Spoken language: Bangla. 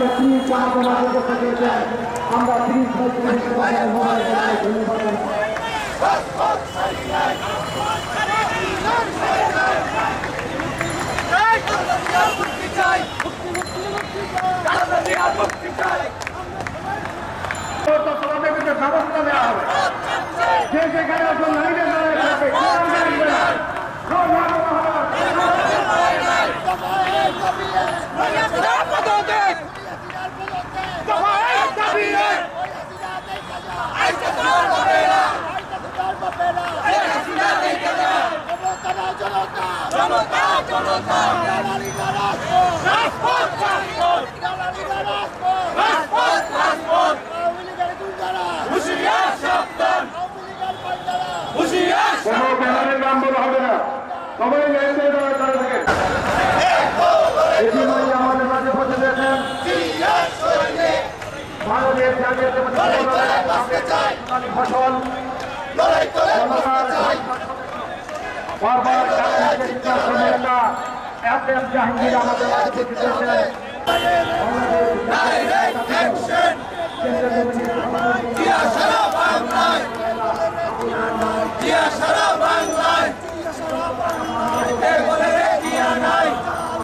আমাদের প্লিজ আমাদের মাঝে করতে চেয়েছেন আমরা প্লিজ ব্যবস্থা নেওয়া হবে যে যেখানে নাম বলা হবে না সবাই আমাদের মাঝে বসে দিয়েছেন ভারতের ফসল বারবার জাহাঙ্গীর আমাদের মাঝে বসে দিয়েছেন